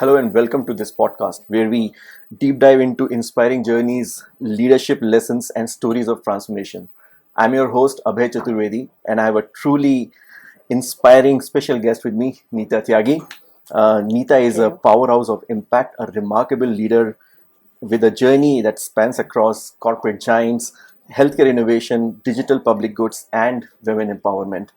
Hello and welcome to this podcast where we deep dive into inspiring journeys, leadership lessons, and stories of transformation. I'm your host Abhay Chaturvedi, and I have a truly inspiring special guest with me, Nita Tyagi. Nita is a powerhouse of impact, a remarkable leader with a journey that spans across corporate giants, healthcare innovation, digital public goods, and women empowerment.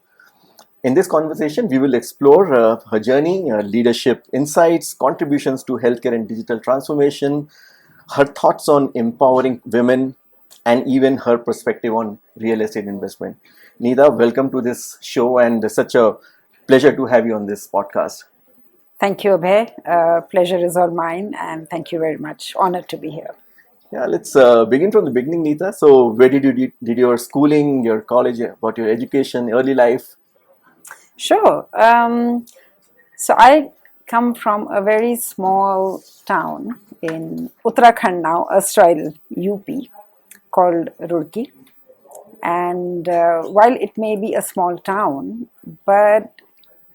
In this conversation, we will explore her journey, leadership insights, contributions to healthcare and digital transformation, her thoughts on empowering women, and even her perspective on real estate investment. Nida, welcome to this show, and such a pleasure to have you on this podcast. Thank you, Abhay. Pleasure is all mine, and thank you very much. Honored to be here. Yeah, let's begin from the beginning, Nita. So, where did you did your schooling, your college, about your education, early life? Sure. So I come from a very small town in Uttarakhand now, erstwhile UP, called Roorkee. And while it may be a small town, but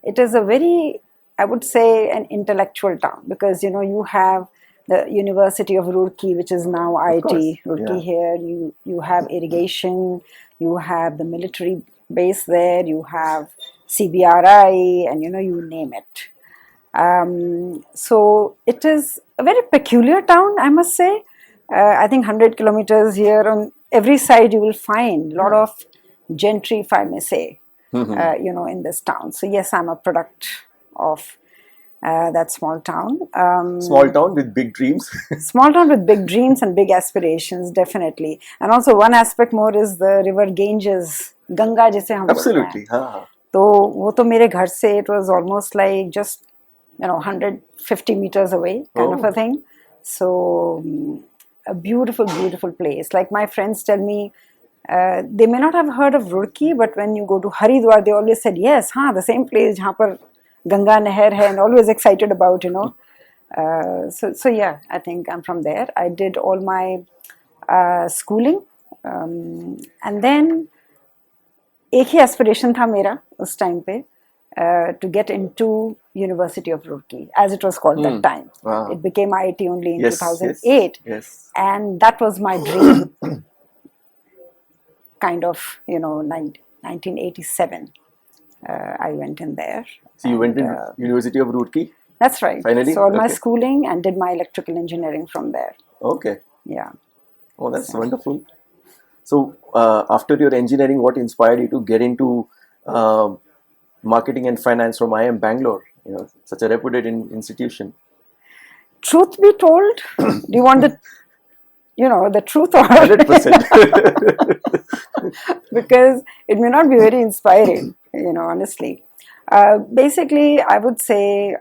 it is a very, I would say, an intellectual town because you have the University of Roorkee, which is now IIT Roorkee here. You have irrigation, you have the military base there, you have CBRI, and you name it. So it is a very peculiar town, I must say. I think 100 kilometers here on every side you will find a lot of gentry, if I may say, in this town. So yes, I'm a product of that small town. Small town with big dreams. Small town with big dreams and big aspirations, definitely. And also one aspect more is the river Ganges, Ganga जिसे हम Absolutely. तो वो तो मेरे घर से it was almost like just 150 meters away kind of a thing. So a beautiful place. Like my friends tell me, they may not have heard of Roorkee, but when you go to Haridwar, they always said, yes, the same place जहाँ पर Ganga Nehar hai, and always excited about, So yeah, I think I'm from there. I did all my schooling, and then एक ही aspiration था मेरा उस time पे, to get into University of Roorkee, as it was called that time. Wow. It became IIT only in Yes, 2008, yes. and that was my dream. Kind of, 1987. I went in there. So you went in University of Roorkee? That's right. Finally? So all my schooling and did my electrical engineering from there. Okay. Yeah. Oh, that's wonderful. So after your engineering, what inspired you to get into marketing and finance from IIM Bangalore? Such a reputed institution. Truth be told, do you want the truth or 100%? Because it may not be very inspiring, honestly. Basically, I would say,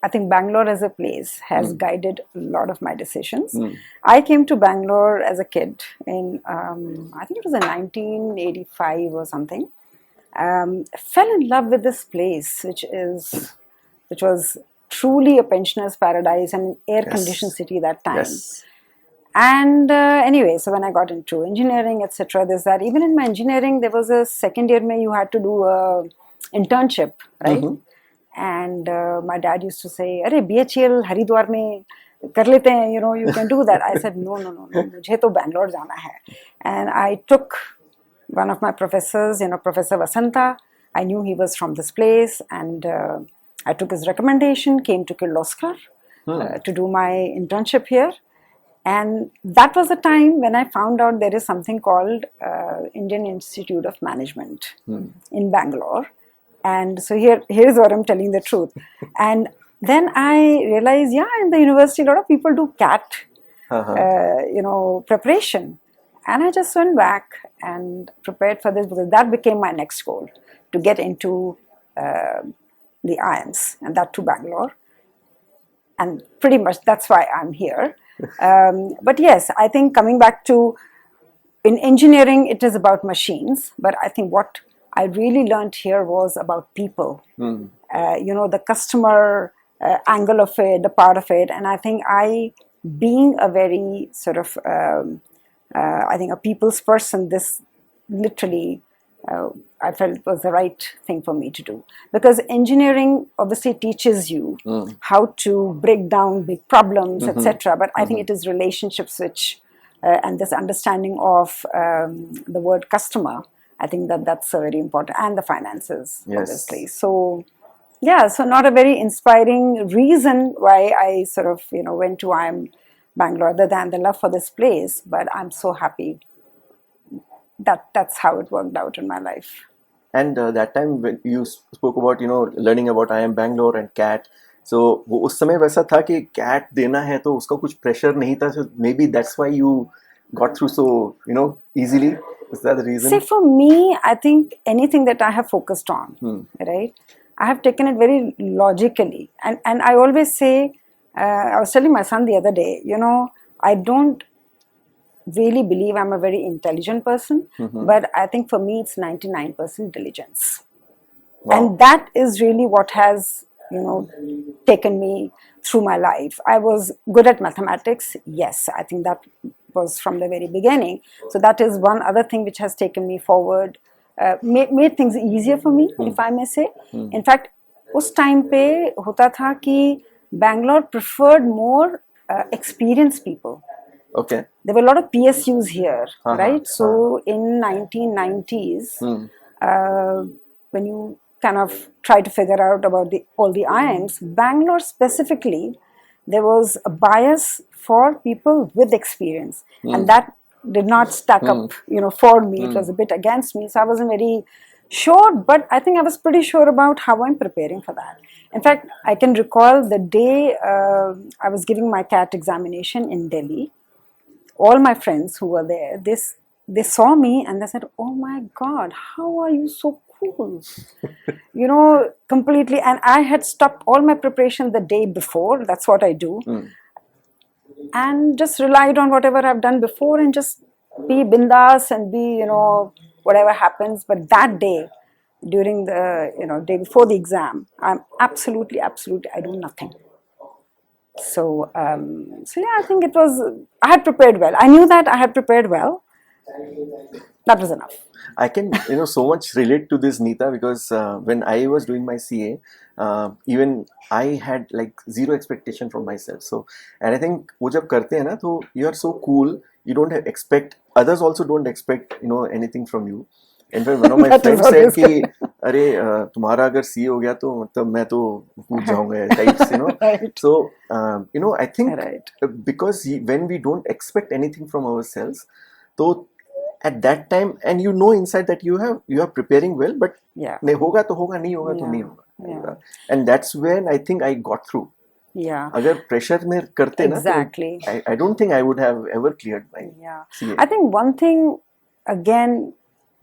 I think Bangalore as a place has guided a lot of my decisions. I came to Bangalore as a kid in, I think it was in 1985 or something. Fell in love with this place, which was truly a pensioner's paradise and air-conditioned city that time. Yes. And anyway, so when I got into engineering, etc., there's that. Even in my engineering, there was a second year where you had to do a internship, right? And my dad used to say, "Arey BHL Haridwar mein kar lete hain, you can do that." I said, "No, mujhe to Bangalore jana hai." And I took one of my professors, Professor Vasanta. I knew he was from this place, and I took his recommendation, came to Kirloskar to do my internship here. And that was the time when I found out there is something called Indian Institute of Management in Bangalore. And so here's where I'm telling the truth. And then I realized, in the university, a lot of people do CAT, preparation. And I just went back and prepared for this because that became my next goal, to get into the IIMs, and that to Bangalore. And pretty much that's why I'm here. But yes, I think coming back to, in engineering, it is about machines. But I think what I really learned here was about people. The customer angle of it, the part of it. And I think being a very sort of, I think a people's person, this literally I felt it was the right thing for me to do, because engineering obviously teaches you how to break down big problems, etc. But I think it is relationships which, and this understanding of the word customer, I think that's very important, and the finances, obviously. So yeah, so not a very inspiring reason why I sort of went to IIM Bangalore, other than the love for this place. But I'm so happy that that's how it worked out in my life. And that time when you spoke about learning about IIM Bangalore and CAT, so वो उस समय वैसा था कि CAT देना है तो उसका कुछ pressure नहीं था, so maybe that's why you got through so easily. Is that the reason? See, for me, I think anything that I have focused on, right, I have taken it very logically, and I always say, I was telling my son the other day, I don't really believe I'm a very intelligent person, but I think for me it's 99% diligence. Wow. And that is really what has taken me through my life. I was good at mathematics, yes, I think that was from the very beginning. So that is one other thing which has taken me forward, made things easier for me, if I may say. In fact, उस time पे होता था कि Bangalore preferred more experienced people. Okay. There were a lot of PSUs here, right? So in 1990s, when you kind of try to figure out about all the IIMs, Bangalore specifically, there was a bias for people with experience, and that did not stack up, for me. It was a bit against me, so I wasn't very sure, but I think I was pretty sure about how I'm preparing for that. In fact, I can recall the day I was giving my CAT examination in Delhi. All my friends who were there, they saw me and they said, "Oh my God, how are you so cool?" Completely. And I had stopped all my preparation the day before. That's what I do. And just relied on whatever I've done before and just be bindas and be, whatever happens. But that day, during the, day before the exam, I'm absolutely, I do nothing. So yeah, I think I had prepared well. I knew that I had prepared well. That was enough. I can, so much relate to this, Nita, because when I was doing my CA, even I had like zero expectation from myself. So, and I think वो जब करते हैं ना, तो you are so cool. You don't expect, others also don't expect, anything from you. In fact, one of my friends said कि अरे तुम्हारा अगर CA हो गया तो मतलब मैं तो कूद जाऊंगा types, Right. So I think because when we don't expect anything from ourselves, so at that time, and inside that you are preparing well, but नहीं होगा तो होगा, नहीं होगा तो नहीं होगा, and that's when I think I got through. Yeah. अगर pressure में करते ना, exactly. I don't think I would have ever cleared my CA. I think one thing again,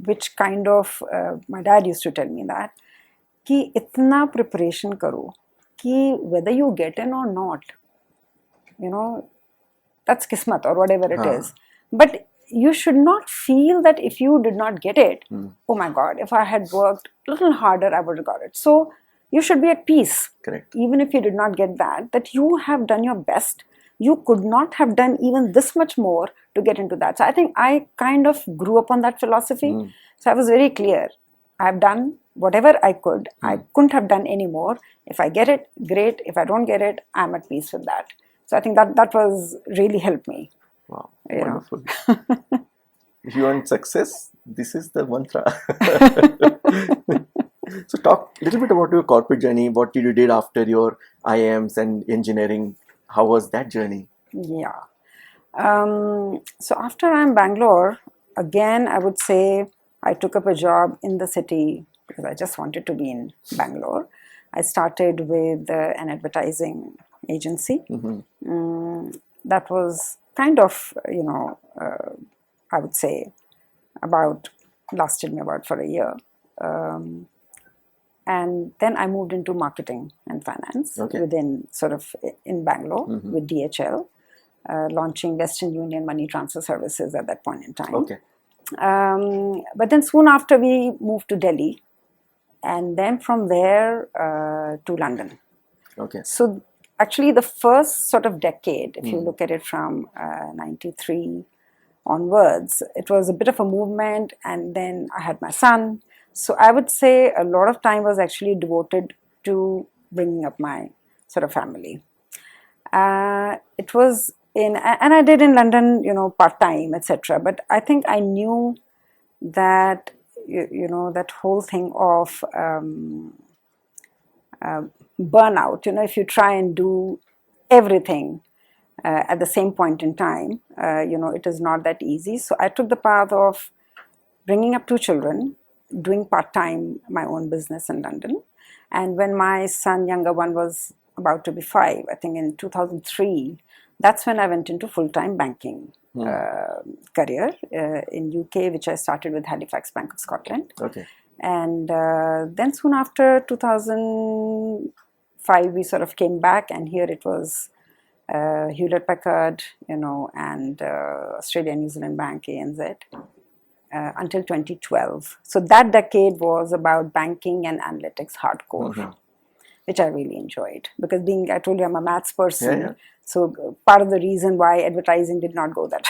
which kind of my dad used to tell me that कि इतना preparation करो कि whether you get in or not, that's kismat or whatever it is, but you should not feel that if you did not get it, oh my God, if I had worked a little harder, I would have got it. So you should be at peace. Correct. Even if you did not get that you have done your best. You could not have done even this much more to get into that. So I think I kind of grew up on that philosophy. So I was very clear. I've done whatever I could. I couldn't have done any more. If I get it, great. If I don't get it, I'm at peace with that. So I think that was really helped me. Wow, wonderful. If you want success, this is the mantra. So talk a little bit about your corporate journey. What did you did after your IIMs and engineering? How was that journey? Yeah. So after IIM Bangalore, again, I would say I took up a job in the city because I just wanted to be in Bangalore. I started with an advertising agency. That was kind of, I would say lasted me about for a year. And then I moved into marketing and finance within sort of in Bangalore with DHL, launching Western Union money transfer services at that point in time. Okay. But then soon after we moved to Delhi, and then from there to London. Okay. So actually the first sort of decade, if you look at it from 93 onwards, it was a bit of a movement, and then I had my son. So I would say a lot of time was actually devoted to bringing up my sort of family. It was and I did in London, part time, etc. But I think I knew that, that whole thing of burnout, if you try and do everything at the same point in time, it is not that easy. So I took the path of bringing up two children, doing part-time my own business in London. And when my son, younger one, was about to be 5, I think in 2003, that's when I went into full-time banking career in UK, which I started with Halifax Bank of Scotland. Okay. And then soon after 2005, we sort of came back, and here it was Hewlett Packard, and Australia New Zealand Bank, ANZ, until 2012. So that decade was about banking and analytics hardcore, which I really enjoyed, because I told you I'm a maths person. So part of the reason why advertising did not go that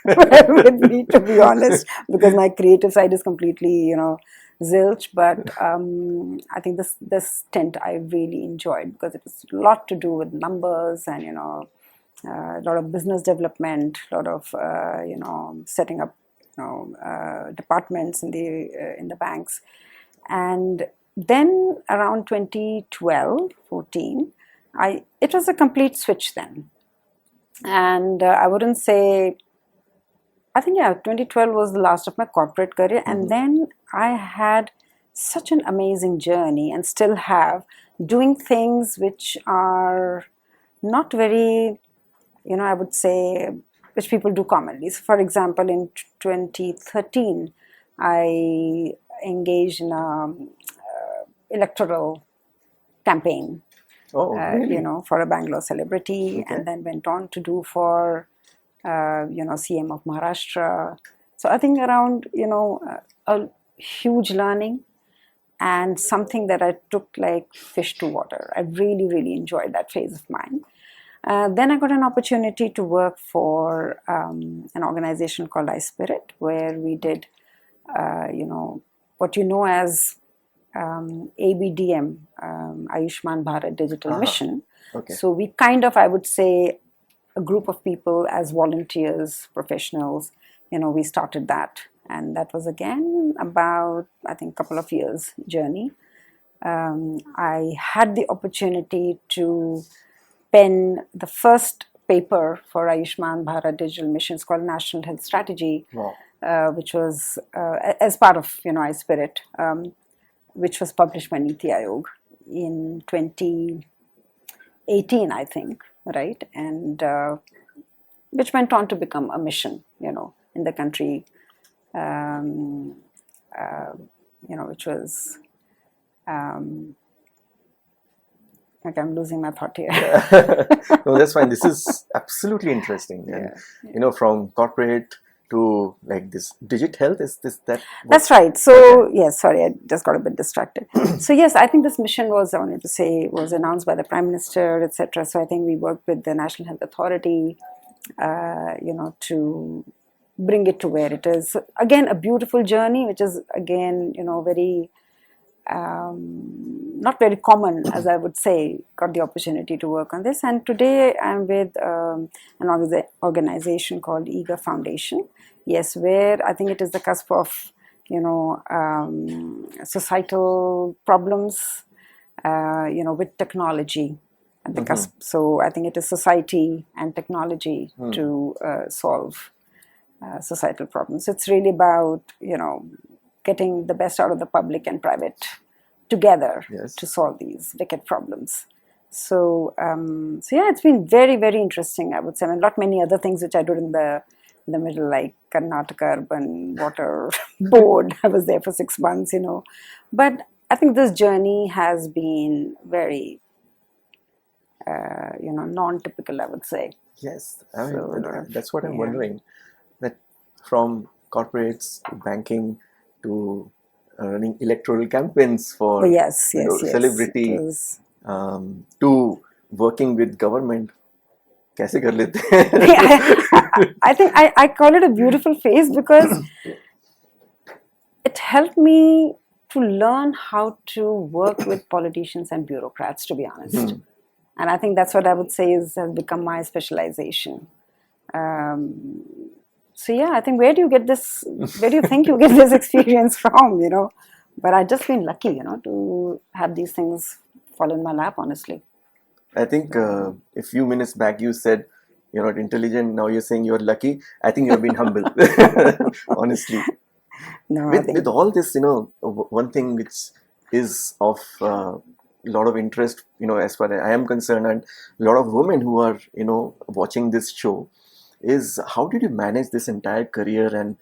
well with me, to be honest, because my creative side is completely, zilch. But I think this stint I really enjoyed, because it was a lot to do with numbers and, a lot of business development, a lot of, setting up, departments in the banks. And then around 2012, 14, it was a complete switch then. And I wouldn't say, I think, 2012 was the last of my corporate career. And then I had such an amazing journey, and still have, doing things which are not very, I would say, which people do commonly. So for example, in 2013, I engaged in a electoral campaign, really? for a Bangalore celebrity, and then went on to do for, CM of Maharashtra. So I think around, a huge learning, and something that I took like fish to water. I really, really enjoyed that phase of mine. Then I got an opportunity to work for an organization called I.S.P.R.E.E., where we did, what you know as ABDM, Ayushman Bharat Digital Mission. Okay. So we kind of, I would say, a group of people as volunteers, professionals, we started that. And that was again about, I think, a couple of years journey. I had the opportunity to pen the first paper for Ayushman Bharat Digital Mission. It's called National Health Strategy, which was as part of I.S.P.R.E.E., which was published by Nita Tyagi in 2018, I think, right? And which went on to become a mission, in the country, which was. Okay, I'm losing my thought here. No, that's fine. This is absolutely interesting. And, from corporate to like this digit health, is this that? That's right. So, yes, sorry, I just got a bit distracted. So, yes, I think this mission was announced by the Prime Minister, etc. So, I think we worked with the National Health Authority, to bring it to where it is. So, again, a beautiful journey, which is, again, very... not very common, as I would say. Got the opportunity to work on this, and today I'm with an organization called eGov Foundation. Yes, where I think it is the cusp of societal problems, with technology at the cusp. So I think it is society and technology to solve societal problems. So it's really about getting the best out of the public and private together to solve these wicked problems. So, it's been very, very interesting, I would say. Many other things which I did in the middle, like Karnataka Urban Water Board. I was there for 6 months, But I think this journey has been very, non-typical, I would say. Yes, I mean, that's what I'm wondering. That from corporates to banking to running electoral campaigns for celebrities, to working with government. कैसे कर लेते हैं? I think I call it a beautiful phase, because it helped me to learn how to work with politicians and bureaucrats, to be honest. And I think that's what I would say has become my specialization. So yeah, I think where do you think you get this experience from, But I've just been lucky, to have these things fall in my lap, honestly. I think a few minutes back you said you're not intelligent. Now you're saying you're lucky. I think you've been humble, honestly. No, I With think, all this, one thing which is of a lot of interest, as far as I am concerned, and a lot of women who are, watching this show, is how did you manage this entire career and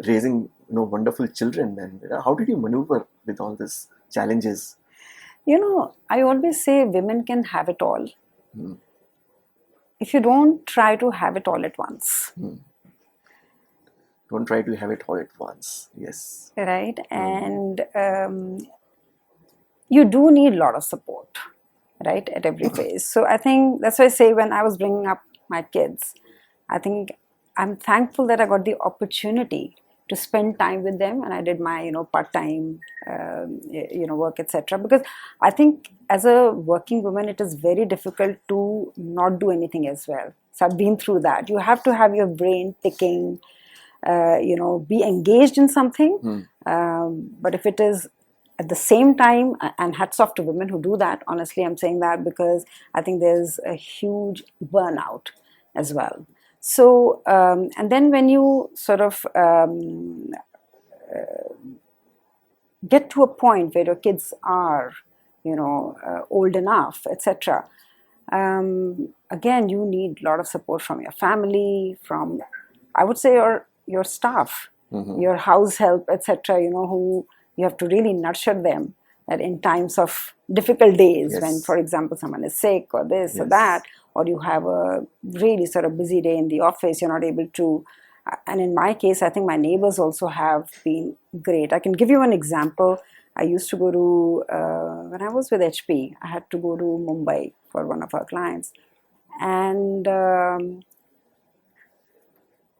raising, wonderful children, and how did you maneuver with all these challenges? I always say women can have it all if you don't try to have it all at once. Don't try to have it all at once. Yes. Right? And you do need a lot of support, right, at every phase. So I think that's why I say when I was bringing up my kids, I think I'm thankful that I got the opportunity to spend time with them, and I did my part-time work, etc. Because I think as a working woman, it is very difficult to not do anything as well. So I've been through that. You have to have your brain ticking, be engaged in something. But if it is at the same time, and hats off to women who do that, honestly, I'm saying that because I think there's a huge burnout as well. So, and then when you sort of get to a point where your kids are, old enough, etc., again, you need a lot of support from your family, from, I would say, your staff, your house help, etc., who you have to really nurture them that in times of difficult days, Yes. when, for example, someone is sick or this or Yes. that, or you have a really sort of busy day in the office, you're not able to. And in my case, I think my neighbors also have been great. I can give you an example. I used to go to, when I was with HP, I had to go to Mumbai for one of our clients. And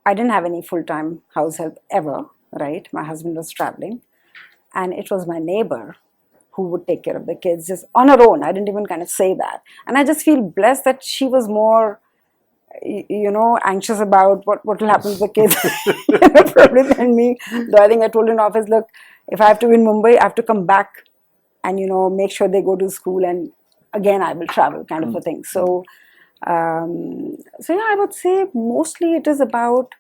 I didn't have any full-time house help ever, right? My husband was traveling. And it was my neighbor who would take care of the kids just on her own. I didn't even kind of say that. And I just feel blessed that she was more, anxious about what will happen to the kids probably than me. Though I think I told in office, look, if I have to be in Mumbai, I have to come back and, make sure they go to school, and again, I will travel kind of a thing. So, I would say mostly it is about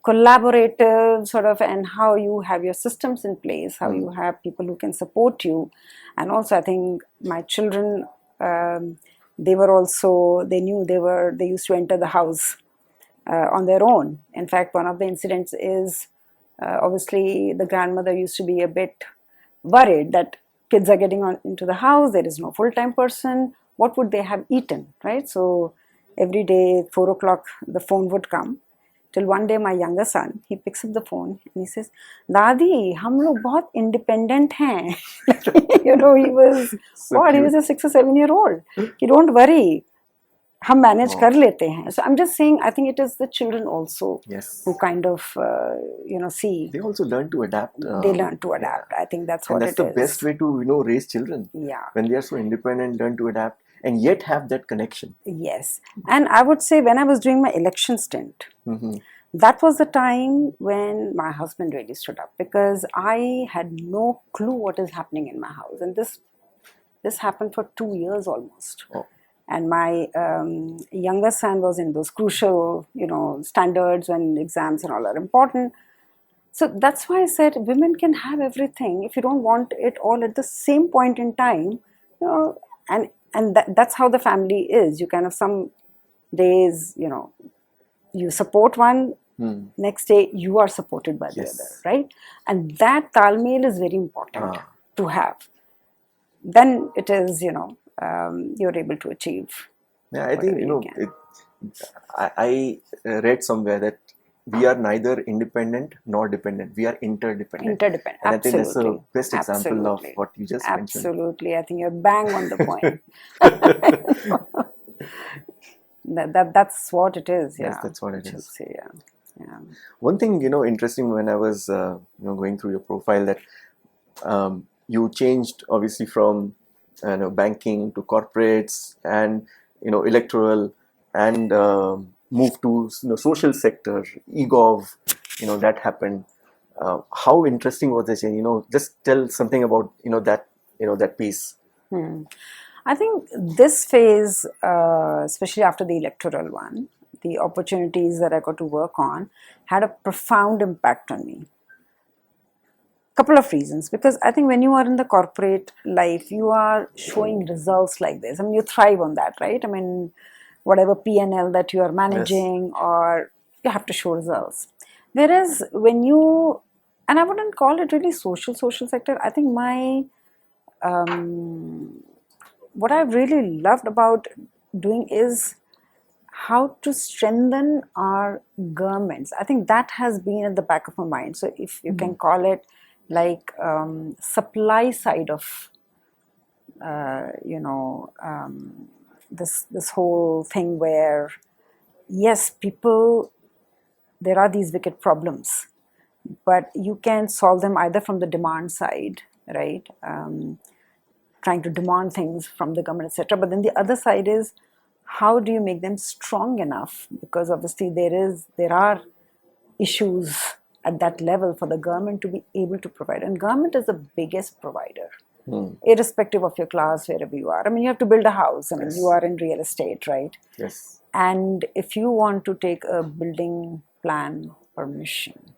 collaborative sort of, and how you have your systems in place, how you have people who can support you. And also I think my children, they used to enter the house on their own. In fact, one of the incidents is obviously the grandmother used to be a bit worried that kids are getting into the house, there is no full-time person, what would they have eaten, right? So every day 4 o'clock the phone would come. Till one day my younger son, he picks up the phone and he says, Dadi, hum log bahut independent hain. He was, So he was a 6 or 7 year old. He don't worry, hum manage kar lete hain. So I'm just saying, I think it is the children also Yes. who kind of, see. They also learn to adapt. They learn to adapt. I think that's what and that's it the is. best way to raise children. Yeah. When they are so independent, learn to adapt, and yet have that connection. Yes. And I would say when I was doing my election stint, that was the time when my husband really stood up, because I had no clue what is happening in my house. And this happened for 2 years almost. Oh. And my younger son was in those crucial, standards when exams and all are important. So that's why I said women can have everything if you don't want it all at the same point in time, and that's how the family is. You kind of, some days, you support one, next day you are supported by the Yes. other, right? And that talmel is very important to have. Then it is, you're able to achieve. Yeah, I think I read somewhere that we are neither independent nor dependent. We are interdependent. Interdependent. And Absolutely. I think that's the best example of Absolutely. what you just mentioned. Absolutely. I think you're bang on the point. That's what it is. Yeah. Yes, that's what it is. Say, yeah. One thing interesting when I was going through your profile, that you changed obviously from banking to corporates and electoral, and moved to social sector, eGov, that happened. How interesting was this? And just tell something about that piece. I think this phase, especially after the electoral one, the opportunities that I got to work on had a profound impact on me. Couple of reasons, because I think when you are in the corporate life, you are showing results like this. I mean, you thrive on that, right? I mean, whatever P&L that you are managing, or you have to show results. Whereas when you, and I wouldn't call it really social sector. I think what I've really loved about doing is how to strengthen our governments. I think that has been at the back of my mind. So if you can call it like supply side of this whole thing, where yes, people, there are these wicked problems, but you can solve them either from the demand side, right? Trying to demand things from the government, etc. But then the other side is, how do you make them strong enough? Because obviously there are issues at that level for the government to be able to provide. And government is the biggest provider, irrespective of your class, wherever you are. I mean, you have to build a house. I mean, you are in real estate, right? Yes. And if you want to take a building plan permission,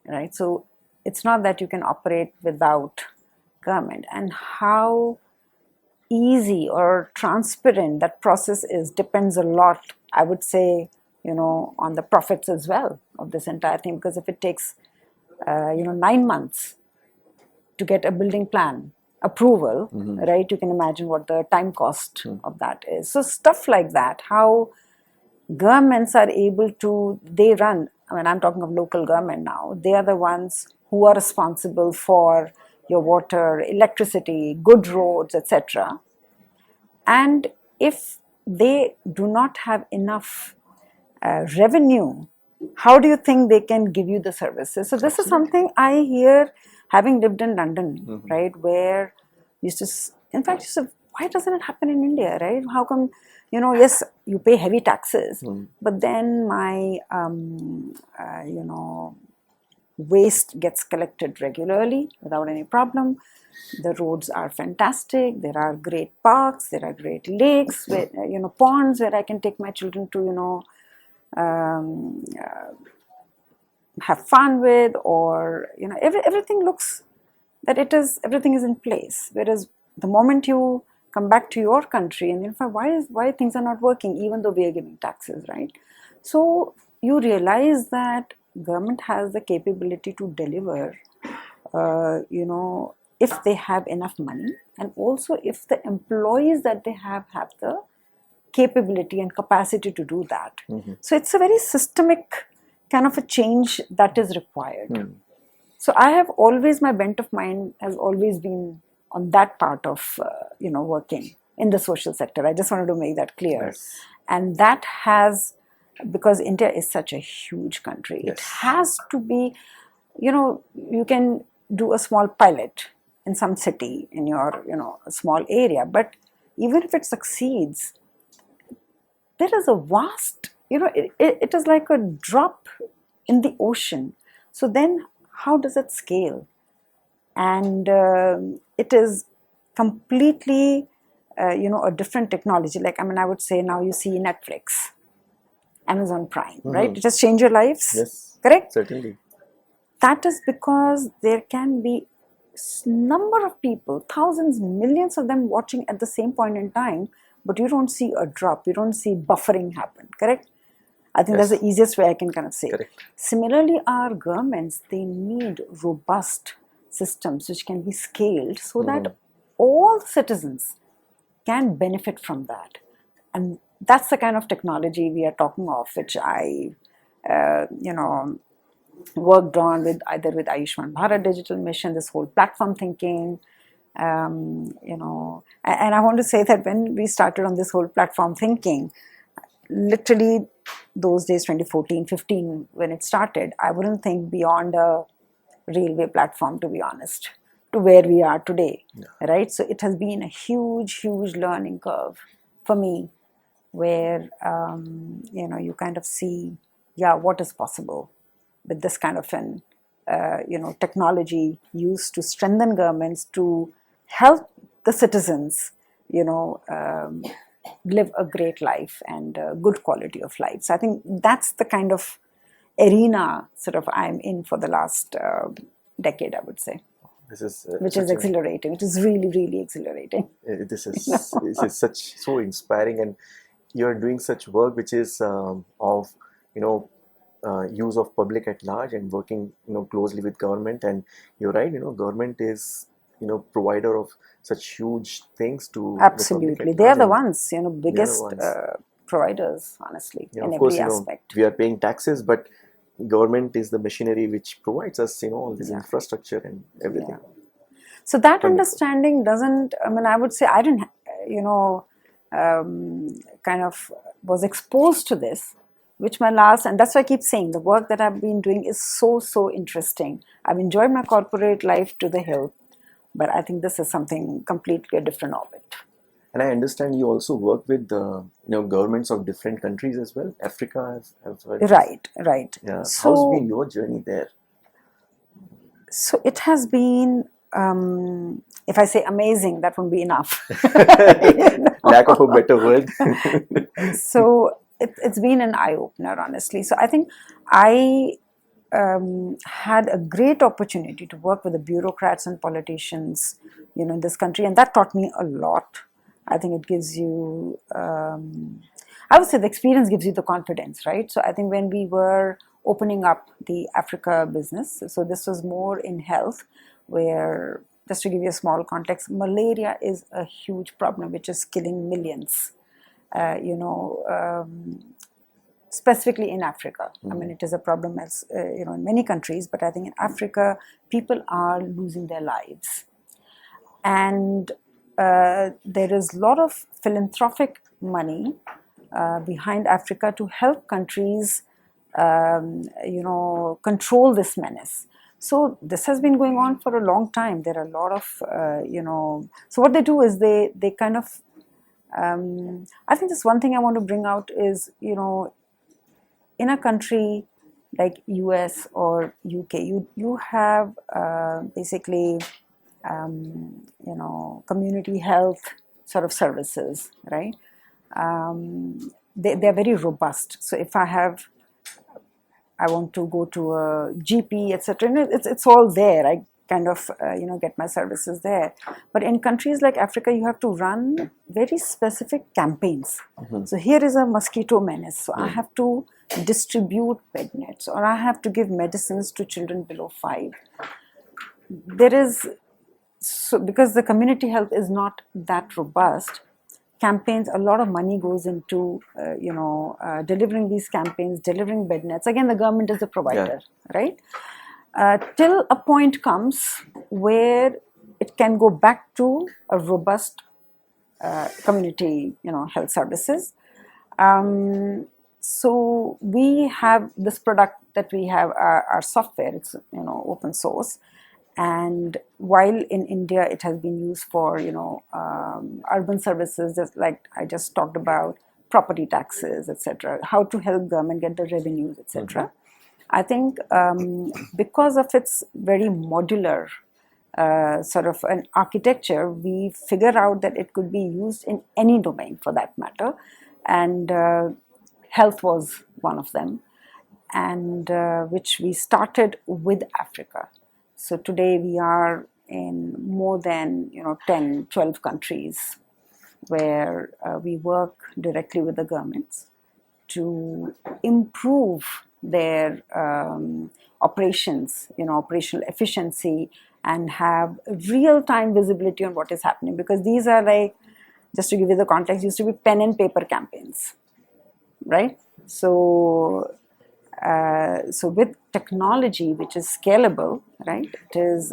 right? So it's not that you can operate without government. And how easy or transparent that process is depends a lot, I would say, on the profits as well of this entire thing. Because if it takes 9 months to get a building plan approval, right, you can imagine what the time cost of that is. So stuff like that, how governments are able to, they run, I mean, I'm talking of local government now, they are the ones who are responsible for your water, electricity, good roads, etc. And if they do not have enough revenue, how do you think they can give you the services? So this is something I hear, having lived in London, right, where used to, in fact, why doesn't it happen in India, right? How come, yes, you pay heavy taxes, but then my, waste gets collected regularly without any problem. The roads are fantastic. There are great parks. There are great lakes, where, ponds where I can take my children to, have fun with, or everything looks that everything is in place. Whereas the moment you come back to your country and find why things are not working, even though we are giving taxes, right? So you realize that government has the capability to deliver, if they have enough money, and also if the employees that they have the capability and capacity to do that. So it's a very systemic kind of a change that is required. So I have always, my bent of mind has always been on that part of working in the social sector. I just wanted to make that clear. Yes. And that has, because India is such a huge country, Yes. it has to be, you can do a small pilot in some city in your a small area, but even if it succeeds, there is a vast, it is like a drop in the ocean. So then how does it scale? And it is completely a different technology. Like, I mean, I would say now you see Netflix, Amazon Prime, right? It has changed your lives. Yes, correct? certainly. That is because there can be number of people, thousands, millions of them watching at the same point in time, but you don't see a drop, you don't see buffering happen, correct? I think Yes. that's the easiest way I can kind of say. Correct. Similarly, our governments, they need robust systems which can be scaled so that all citizens can benefit from that. And that's the kind of technology we are talking of, which I, worked on with either with Ayushman Bharat Digital Mission, this whole platform thinking, and I want to say that when we started on this whole platform thinking, literally those days, 2014, 15, when it started, I wouldn't think beyond a railway platform, to be honest. to where we are today, right? So it has been a huge learning curve for me, where you kind of see, what is possible with this kind of an technology used to strengthen governments to help the citizens, live a great life and a good quality of life. So I think that's the kind of arena sort of I'm in for the last decade, I would say. This is Which is exhilarating. Which is really exhilarating. This is so inspiring, and you're doing such work which is of use of public at large and working closely with government. And you're right, government is provider of such huge things to absolutely the public they are at the large, ones, biggest providers, honestly, in of every course, aspect. we are paying taxes, but government is the machinery which provides us all this infrastructure and everything. So that understanding doesn't, I would say I didn't, kind of was exposed to this, which and that's why I keep saying the work that I've been doing is so interesting. I've enjoyed my corporate life to the hill, but I think this is something completely a different orbit. And I understand you also work with governments of different countries as well. Africa, I've heard. Right. Yeah. So, how's been your journey there? So it has been, if I say amazing, that won't be enough. Lack of a better word. So it's been an eye-opener, honestly. So I think I had a great opportunity to work with the bureaucrats and politicians, in this country, and that taught me a lot. I think it gives you, I would say the experience gives you the confidence, right? So I think when we were opening up the Africa business, so this was more in health, where, just to give you a small context, malaria is a huge problem which is killing millions, specifically in Africa. I mean, it is a problem as in many countries, but I think in Africa, people are losing their lives. And there is a lot of philanthropic money behind Africa to help countries, control this menace. So this has been going on for a long time. There are a lot of, so what they do is they kind of, I think this one thing I want to bring out is, in a country like US or UK, you have basically, community health sort of services, right? They're very robust. So if I want to go to a GP, etc., it's all there. I kind of get my services there. But in countries like Africa, you have to run very specific campaigns. So here is a mosquito menace, so I have to distribute bed nets, or I have to give medicines to children below 5. There is, so because the community health is not that robust, campaigns, a lot of money goes into delivering these campaigns, delivering bed nets. Again, the government is the provider, right? Till a point comes where it can go back to a robust community, health services. So we have this product that we have, our software. It's open source, and while in India it has been used for urban services, just like I just talked about, property taxes, etc., how to help government get the revenues, etc. I think because of its very modular sort of an architecture, we figure out that it could be used in any domain for that matter, and health was one of them, and which we started with Africa. So today we are in more than 10, 12 countries where we work directly with the governments to improve their operations, operational efficiency, and have real-time visibility on what is happening. Because these are, like, just to give you the context, used to be pen and paper campaigns, right? So with technology which is scalable, right, it is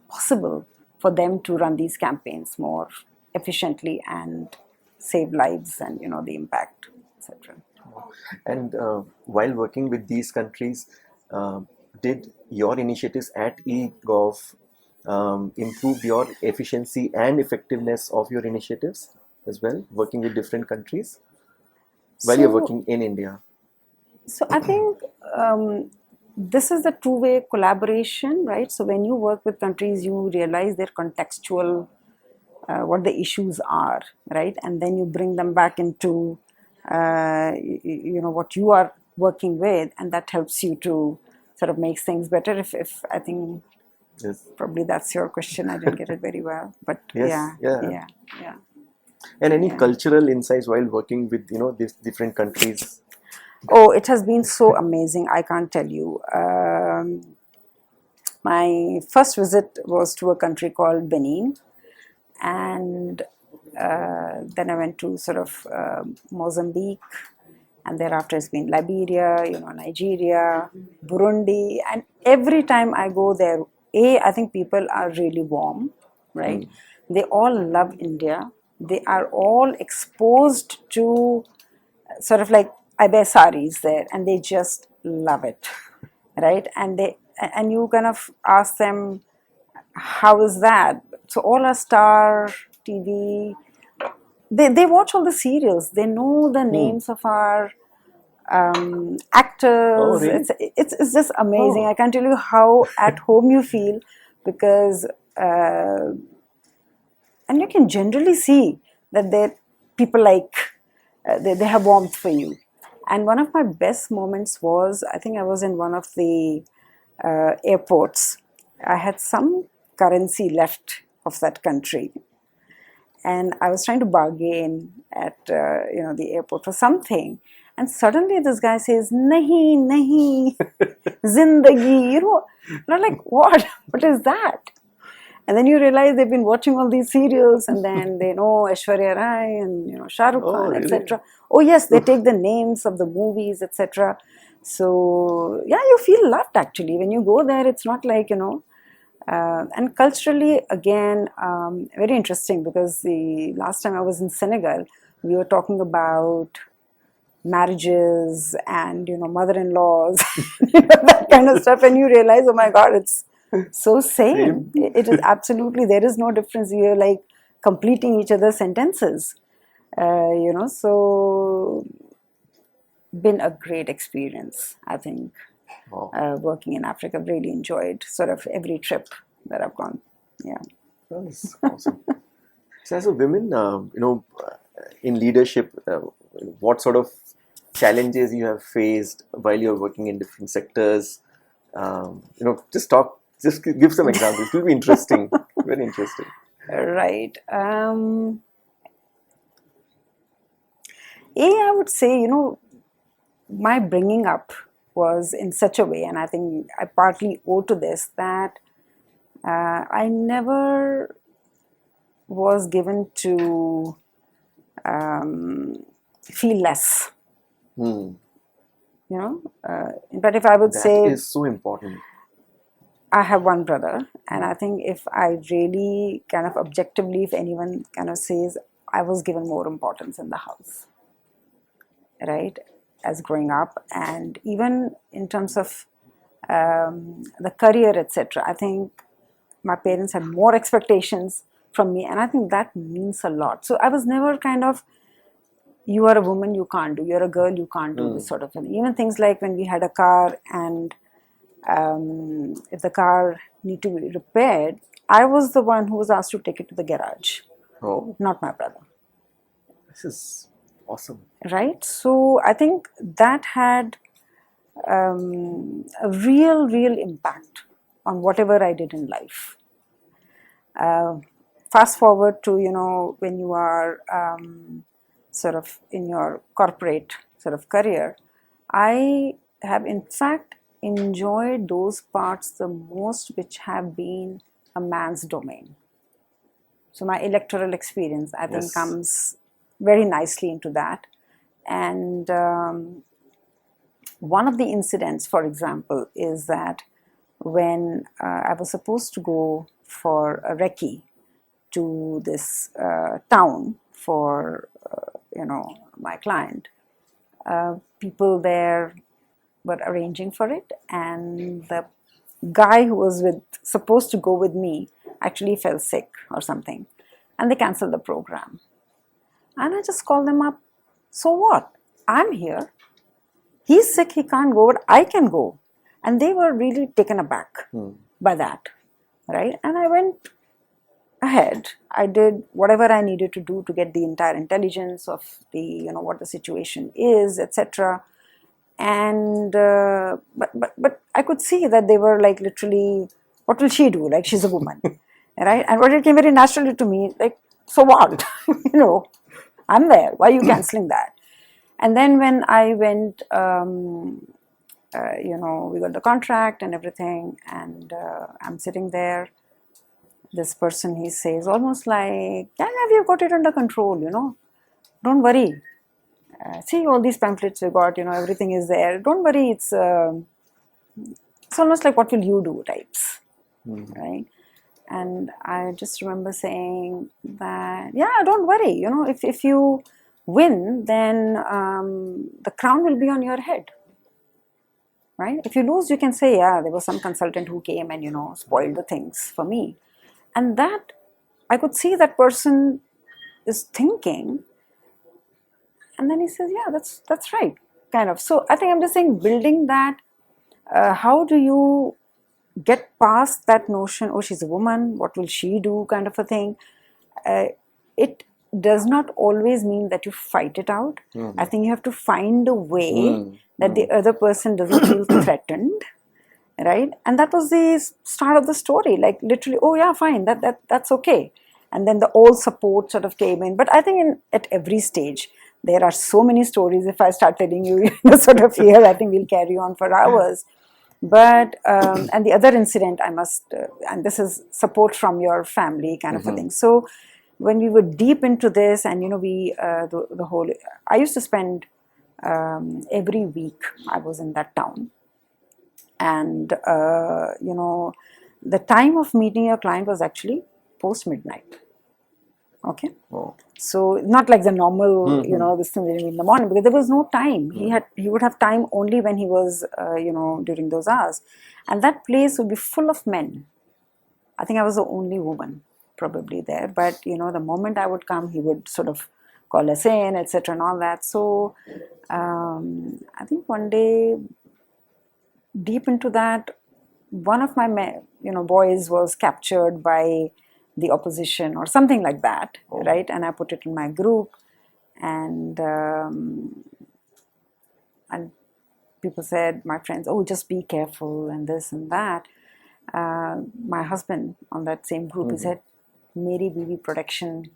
possible for them to run these campaigns more efficiently and save lives and the impact, etc. And while working with these countries, did your initiatives at eGov improved your efficiency and effectiveness of your initiatives as well, working with different countries while you're So, working in India? so I think this is the two-way collaboration, right? So when you work with countries, you realize their contextual, what the issues are, right? And then you bring them back into, what you are working with, and that helps you to sort of make things better. If I think Yes. probably that's your question. I didn't get it very well, but Yes. Yeah. yeah. And any Yeah. cultural insights while working with these different countries? Oh, it has been so amazing. I can't tell you. My first visit was to a country called Benin, and then I went to sort of Mozambique, and thereafter it's been Liberia, Nigeria, Burundi, and every time I go there, I think people are really warm, right? They all love India. They are all exposed to sort of like I wear saris there, and they just love it, right? And you kind of ask them, how is that? So all our Star TV, they watch all the serials. They know the Hmm. names of our Oh, actors. really? It's just amazing. Oh, I can't tell you how at home you feel because and you can generally see that people like they have warmth for you. And one of my best moments was, I think I was in one of the airports. I had some currency left of that country, and I was trying to bargain at the airport for something, and suddenly this guy says, "Nahi, nahi, zindagi," and I'm like, "What? What is that?" And then you realize they've been watching all these serials, and then they know Aishwarya Rai and Shah Rukh oh, Khan, really? etc. Oh yes, they take the names of the movies, etc. So yeah, you feel loved actually when you go there. It's not like and culturally again very interesting because the last time I was in Senegal, we were talking about marriages and mother-in-laws that kind of stuff, and you realize, oh my god, it's so Same. same. It is absolutely, there is no difference. You're like completing each other's sentences, so been a great experience, I think. Wow. Working in Africa, I've really enjoyed sort of every trip that I've gone. Yeah. That's awesome. So, as a women, in leadership, what sort of challenges you have faced while you're working in different sectors? Just talk, just give some examples. It will be interesting, very interesting. Right. I would say, my bringing up was in such a way, and I think I partly owe to this, that I never was given to feel less. Hmm. But if I would That say, is so important. I have one brother, and I think if I really kind of objectively, if anyone kind of says, I was given more importance in the house, right, as growing up, and even in terms of the career, etc. I think my parents had more expectations from me, and I think that means a lot. So I was never kind of, you are a woman, you can't do, you're a girl, you can't do, Hmm. this sort of thing. Even things like when we had a car, and if the car need to be repaired, I was the one who was asked to take it to the garage, Oh, not my brother. this is awesome. Right? So I think that had a real impact on whatever I did in life. Fast forward to when you are sort of in your corporate sort of career, I have in fact enjoyed those parts the most which have been a man's domain. So my electoral experience, I think, Yes. comes very nicely into that. And one of the incidents, for example, is that when I was supposed to go for a recce to this town for my client, people there were arranging for it, and the guy who was supposed to go with me actually fell sick or something, and they canceled the program. And I just called them up. So what? I'm here. He's sick, he can't go, but I can go. And they were really taken aback by that, right? And I went ahead. I did whatever I needed to do to get the entire intelligence of the, what the situation is, etc. And but I could see that they were like literally, what will she do? Like, she's a woman, right? And what it came very naturally to me, like, so what? I'm there. Why are you canceling that? And then when I went, we got the contract and everything, and I'm sitting there. This person, he says, almost like, yeah, we've got it under control, don't worry. See all these pamphlets we got, everything is there. Don't worry, it's almost like, what will you do types, right? And I just remember saying that, yeah, don't worry, if you win, then the crown will be on your head, right? If you lose, you can say, yeah, there was some consultant who came and, spoiled the things for me. And that, I could see that person is thinking, and then he says, yeah, that's right, kind of. So I think I'm just saying, building that, how do you get past that notion, oh, she's a woman, what will she do, kind of a thing. It does not always mean that you fight it out. I think you have to find a way that the other person doesn't feel threatened, right? And that was the start of the story, like literally, oh yeah, fine, that's okay. And then the all support sort of came in. But I think at every stage, there are so many stories. If I start telling you, sort of here, I think we'll carry on for hours. But, and the other incident I must, and this is support from your family kind of a thing. So when we were deep into this, and, the whole, I used to spend every week, I was in that town. And, the time of meeting your client was actually post midnight. Okay. Oh. So not like the normal, this thing in the morning, because there was no time. He would have time only when he was, during those hours. And that place would be full of men. I think I was the only woman probably there. But, the moment I would come, he would sort of call us in, etc. and all that. So I think one day, deep into that, one of my boys was captured by the opposition or something like that, right? And I put it in my group, and people said, my friends, oh, just be careful and this and that. My husband on that same group, he said, मेरी बीवी protection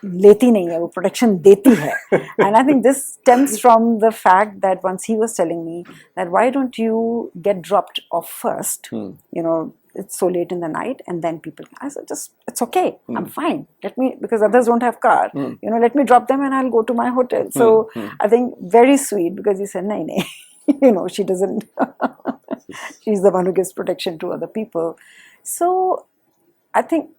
लेती नहीं है, वो protection देती है. And I think this stems from the fact that once he was telling me that, why don't you get dropped off first, it's so late in the night, and then people, I said, it's okay, I'm fine, because others don't have car, let me drop them and I'll go to my hotel. So I think very sweet, because he said, nahi, she doesn't, she's the one who gives protection to other people. So I think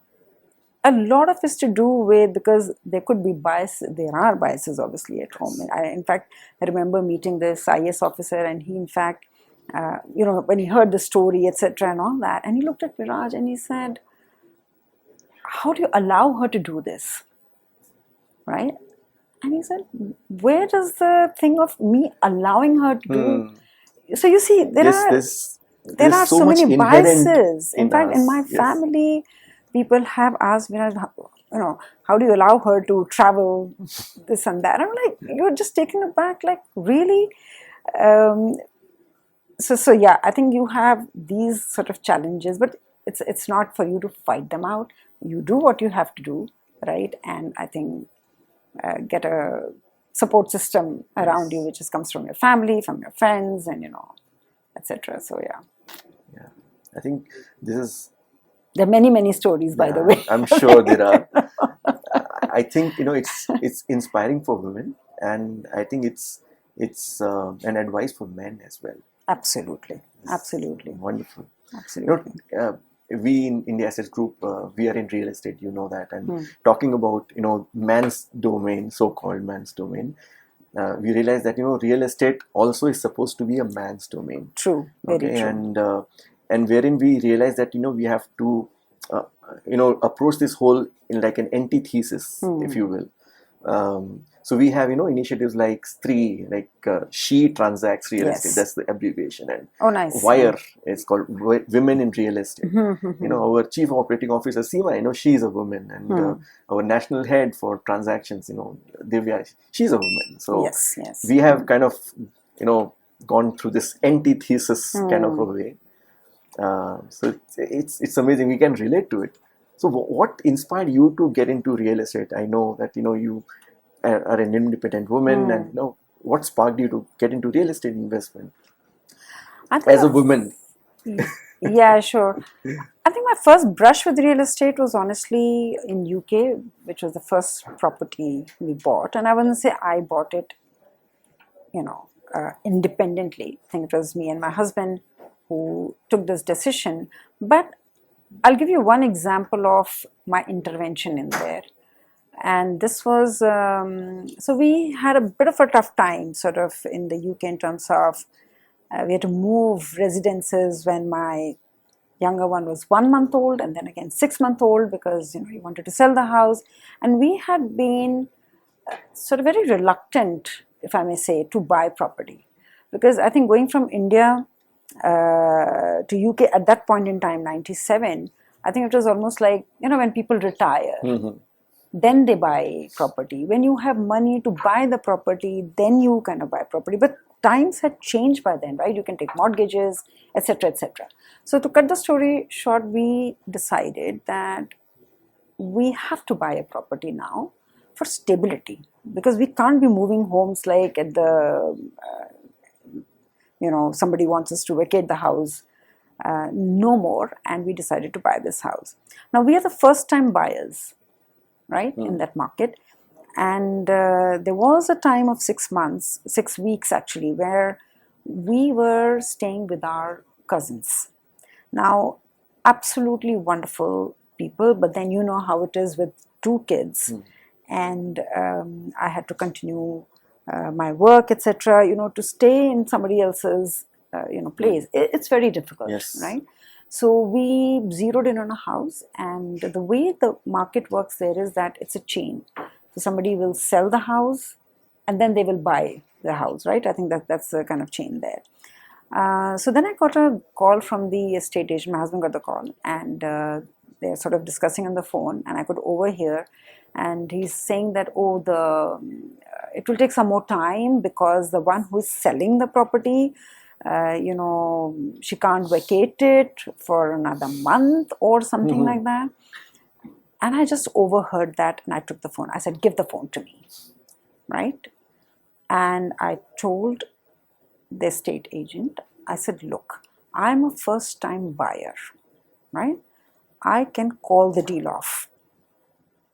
a lot of is to do with, because there could be bias, there are biases obviously at home. In fact, I remember meeting this IAS officer, and he, in fact, when he heard the story, etc. and all that, and he looked at Viraj and he said, how do you allow her to do this, right? And he said, where does the thing of me allowing her to do? So you see, there are so many biases. In fact, in my family, people have asked me, how do you allow her to travel, this and that? I'm like, you're just taken aback, like, really? So yeah, I think you have these sort of challenges, but it's not for you to fight them out. You do what you have to do, right? And I think get a support system around you, which comes from your family, from your friends, and etc. So yeah. I think this is. There are many stories, by the way. I'm sure there are. I think it's inspiring for women, and I think it's an advice for men as well. Absolutely. Wonderful. Absolutely. We in INDIASSETZ group, we are in real estate, that, and talking about man's domain, so-called man's domain. we realized that real estate also is supposed to be a man's domain. True, very Okay, true. and wherein we realized that we have to approach this whole in like an antithesis, if you will. So we have initiatives like S.T.R.E.E, like She Transacts Real Estate. Yes. That's the abbreviation, and Oh, nice. WIRE is called Women in Real Estate. Mm-hmm. Our Chief Operating Officer Seema, she is a woman, and our national head for transactions, Divya, she's a woman. So Yes, yes. we have kind of gone through this antithesis kind of a way. So it's amazing. We can relate to it. So what inspired you to get into real estate? I know that you are an independent woman, and what sparked you to get into real estate investment I think as a woman? Yeah, sure. I think my first brush with real estate was honestly in UK, which was the first property we bought, and I wouldn't say I bought it, independently. I think it was me and my husband who took this decision. But I'll give you one example of my intervention in there. And this was, so we had a bit of a tough time sort of in the UK in terms of we had to move residences when my younger one was 1 month old, and then again 6 month old, because he wanted to sell the house. And we had been sort of very reluctant, if I may say, to buy property, because I think going from India to UK at that point in time, 97, I think it was almost like when people retire, then they buy property. When you have money to buy the property, then you kind of buy property. But times had changed by then, right? You can take mortgages, etc., etc. So to cut the story short, we decided that we have to buy a property now for stability, because we can't be moving homes like at the somebody wants us to vacate the house, no more. And we decided to buy this house. Now we are the first time buyers, right, in that market. And there was a time of 6 weeks actually, where we were staying with our cousins. Now, absolutely wonderful people, but then you know how it is with 2 kids. And I had to continue my work, etc. To stay in somebody else's place. It's very difficult, Yes. right? So we zeroed in on a house, and the way the market works there is that it's a chain. So somebody will sell the house, and then they will buy the house, right? I think that's the kind of chain there. So then I got a call from the estate agent. My husband got the call, and they're sort of discussing on the phone, and I could overhear. And he's saying that, it will take some more time because the one who's selling the property, she can't vacate it for another month or something like that. And I just overheard that, and I took the phone. I said, give the phone to me, right? And I told the estate agent, I said, look, I'm a first time buyer, right? I can call the deal off.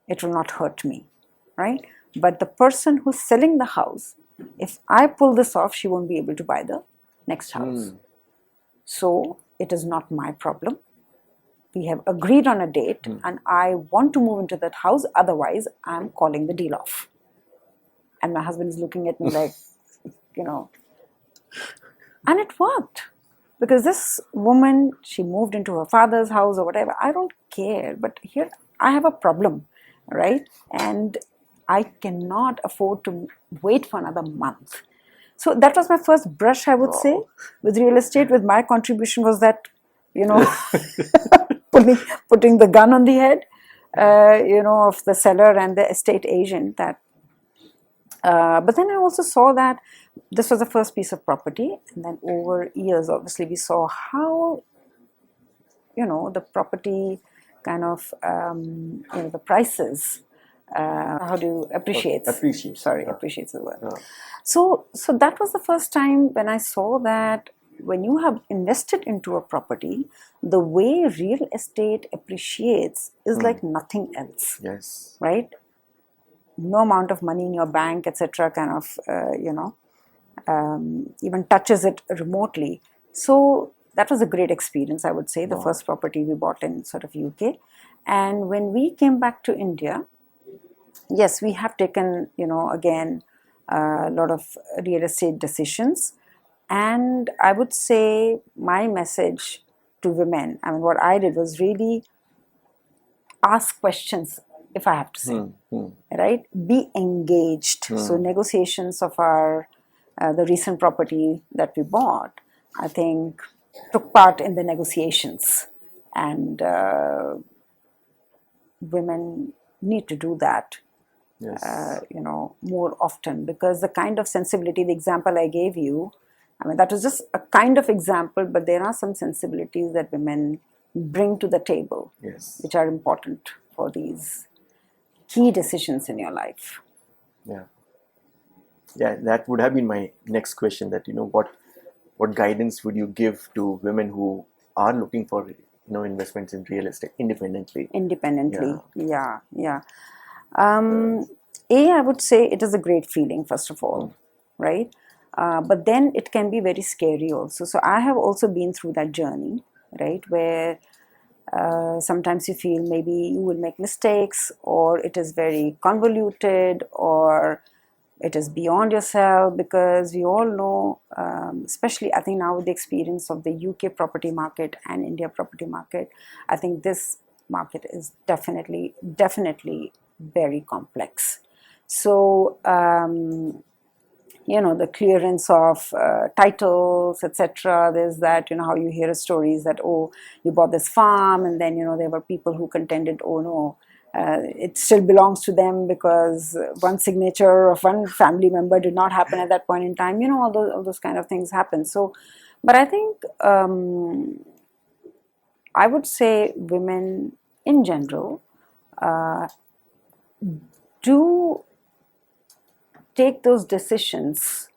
It will not hurt me, right? But the person who's selling the house, if I pull this off, she won't be able to buy the next house. So it is not my problem. We have agreed on a date, and I want to move into that house. Otherwise, I'm calling the deal off. And my husband is looking at me like, and it worked. Because this woman, she moved into her father's house or whatever. I don't care. But here, I have a problem, right? And I cannot afford to wait for another month. So that was my first brush, I would say, with real estate. With my contribution was that, putting the gun on the head, of the seller and the estate agent. But then I also saw that this was the first piece of property, and then over years, obviously, we saw how, the property kind of, the prices. How do you appreciate? Appreciate. Sorry, appreciates the word. So that was the first time when I saw that when you have invested into a property, the way real estate appreciates is like nothing else. Yes. Right? No amount of money in your bank, etc., kind of, even touches it remotely. So that was a great experience, I would say, the first property we bought in sort of UK. And when we came back to India, yes, we have taken, again, a lot of real estate decisions. And I would say my message to women, I mean, what I did was really ask questions, if I have to say, right? Be engaged. So negotiations of the recent property that we bought, I think, took part in the negotiations, and women need to do that. Yes. More often, because the kind of sensibility, the example I gave you, I mean, that was just a kind of example, but there are some sensibilities that women bring to the table, Yes. which are important for these key decisions in your life. Yeah. Yeah, that would have been my next question, that, what guidance would you give to women who are looking for, investments in real estate independently? Yeah. I would say it is a great feeling, first of all, right? But then it can be very scary also. So I have also been through that journey, right? Where sometimes you feel maybe you will make mistakes, or it is very convoluted, or it is beyond yourself, because we all know, especially I think now with the experience of the UK property market and India property market, I think this market is definitely very complex. So the clearance of titles, etc. There's that, how you hear stories that, oh, you bought this farm, and then there were people who contended, oh no, it still belongs to them because one signature of one family member did not happen at that point in time. All those kind of things happen. So, but I think I would say women in general do take those decisions.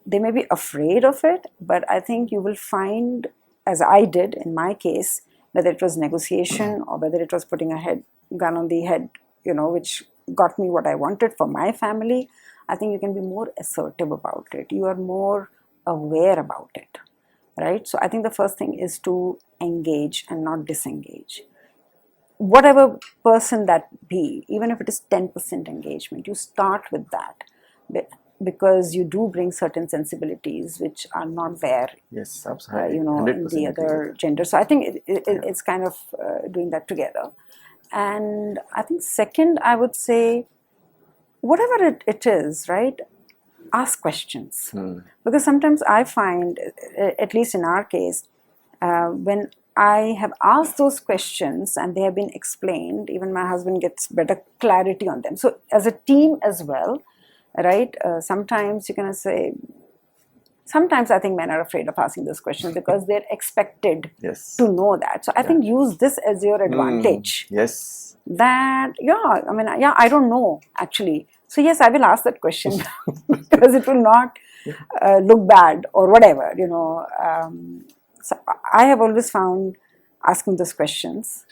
They may be afraid of it, but I think you will find, as I did in my case, whether it was negotiation or whether it was putting a gun on the head, which got me what I wanted for my family, I think you can be more assertive about it. You are more aware about it, right? So I think the first thing is to engage and not disengage. Whatever person that be, even if it is 10% engagement, you start with that, because you do bring certain sensibilities which are not there, Yes, absolutely. in the other gender. So I think it's kind of doing that together. And I think second, I would say, whatever it is, right? Ask questions. Because sometimes I find, at least in our case, when I have asked those questions and they have been explained, even my husband gets better clarity on them. So as a team as well, right? Sometimes you can say, sometimes I think men are afraid of asking this question because they're expected to know that. So I think use this as your advantage. Yes. That, I don't know actually. So yes, I will ask that question because it will not look bad or whatever, So I have always found asking those questions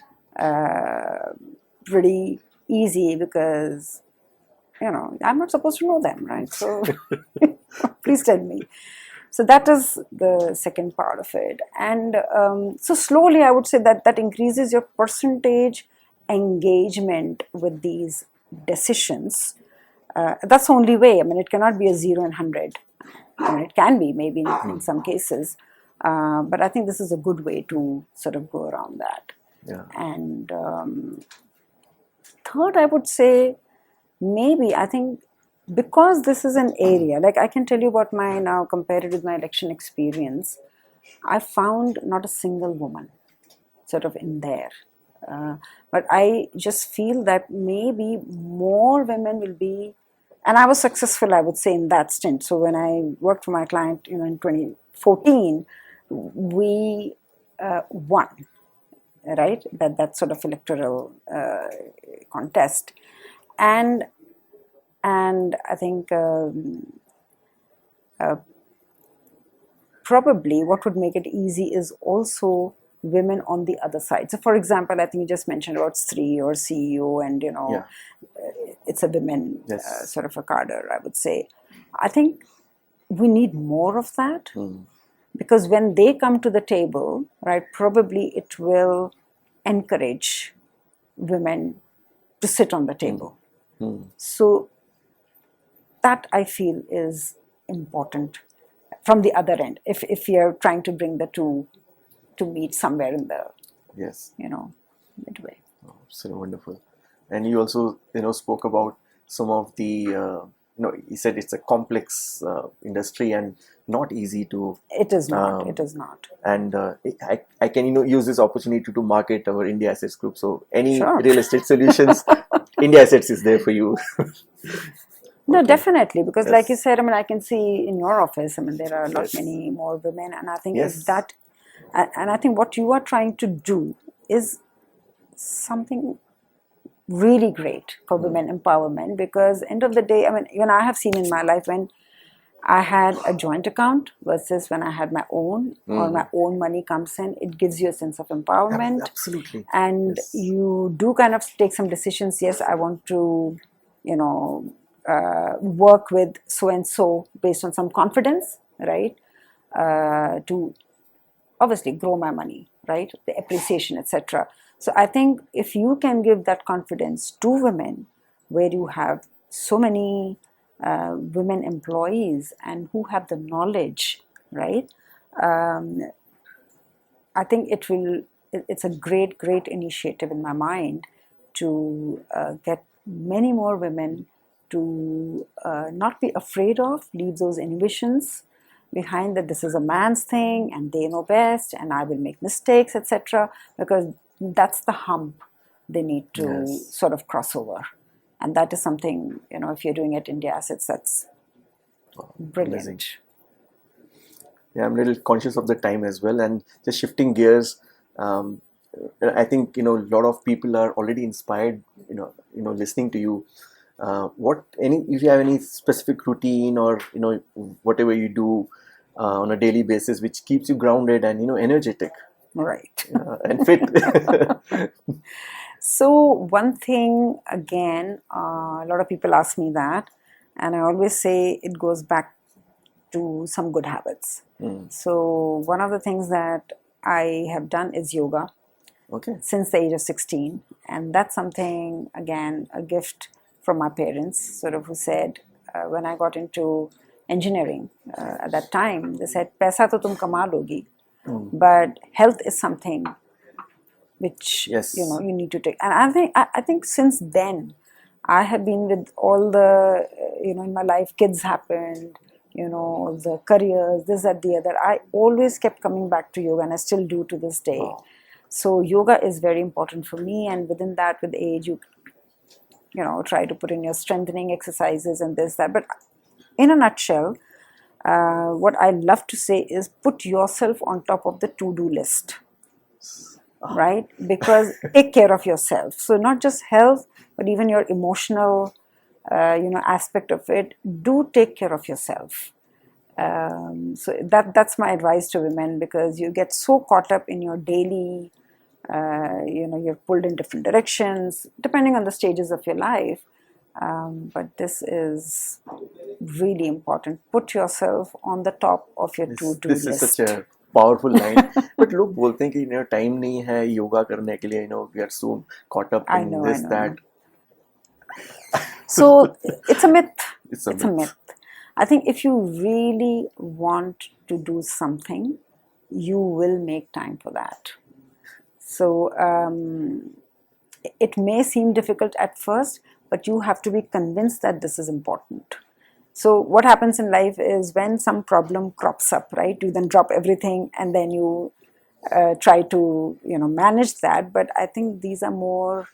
pretty easy, because I'm not supposed to know them, right? So please tell me. So that is the second part of it. And so slowly I would say that increases your percentage engagement with these decisions. That's the only way. I mean, it cannot be a 0 and 100. It can be maybe in some cases. But I think this is a good way to sort of go around that. Yeah. And third, I would say, maybe I think, because this is an area, like I can tell you about my, now compare it with my election experience, I found not a single woman sort of in there. But I just feel that maybe more women will be, and I was successful, I would say, in that stint. So when I worked for my client, in 2014, we won, right? That sort of electoral contest. And I think probably what would make it easy is also women on the other side. So for example, I think you just mentioned about S.T.R.E.E. or CEO, and it's a women sort of a cadre, I would say. I think we need more of that, because when they come to the table, right, probably it will encourage women to sit on the table. So that I feel is important from the other end, if you're trying to bring the two to meet somewhere in the, Yes. midway. So wonderful. And you also, spoke about some of the, you said it's a complex industry and not easy to. It is not. It is not. And I can, use this opportunity to market our India Assets group. So any Sure. real estate solutions, India Assets is there for you. No, Okay. definitely, because like you Yes. said, I mean, I can see in your office, I mean, there are a lot Yes. many more women, and I think Yes. if that, and I think what you are trying to do is something really great for women empowerment, because end of the day, I mean, even I have seen in my life when I had a joint account versus when I had my own, or my own money comes in, it gives you a sense of empowerment. Absolutely. And Yes. you do kind of take some decisions. Yes, I want to, work with so and so based on some confidence, right? To obviously grow my money, right? The appreciation, etc. So I think if you can give that confidence to women, where you have so many women employees and who have the knowledge, right? I think it's a great, great initiative in my mind to get many more women to not be afraid of, leave those inhibitions behind, that this is a man's thing and they know best and I will make mistakes, etc. Because that's the hump they need to Yes. sort of cross over. And that is something, if you're doing it India Assets, that's brilliant. Amazing. Yeah, I'm a little conscious of the time as well, and just shifting gears. I think a lot of people are already inspired. Listening to you. If you have any specific routine or whatever you do on a daily basis, which keeps you grounded and energetic Right. and fit. So one thing, again, a lot of people ask me that, and I always say it goes back to some good habits. So one of the things that I have done is yoga Okay. since the age of 16, and that's something, again, a gift from my parents, sort of, who said, when I got into engineering at that time, they said, "Paisa to tum kama logi, but health is something which Yes. you need to take." And I think since then I have been with all the in my life, kids happened, the careers, this, that, the other, I always kept coming back to yoga, and I still do to this day. Wow. So yoga is very important for me, and within that, with age, you try to put in your strengthening exercises and this, that. But in a nutshell, what I love to say is, put yourself on top of the to-do list, right? Because take care of yourself. So not just health, but even your emotional, aspect of it. Do take care of yourself. So that's my advice to women, because you get so caught up in your daily, you're pulled in different directions depending on the stages of your life. But this is really important. Put yourself on the top of your to-do This is list. such a powerful line. But लोग बोलते हैं कि time नहीं है योगा करने के लिए, we are so caught up I in know, this, I know. that. So it's a myth. It's a a myth. I think if you really want to do something, you will make time for that. So it may seem difficult at first, but you have to be convinced that this is important. So what happens in life is, when some problem crops up, right, you then drop everything and then you try to manage that. But I think these are more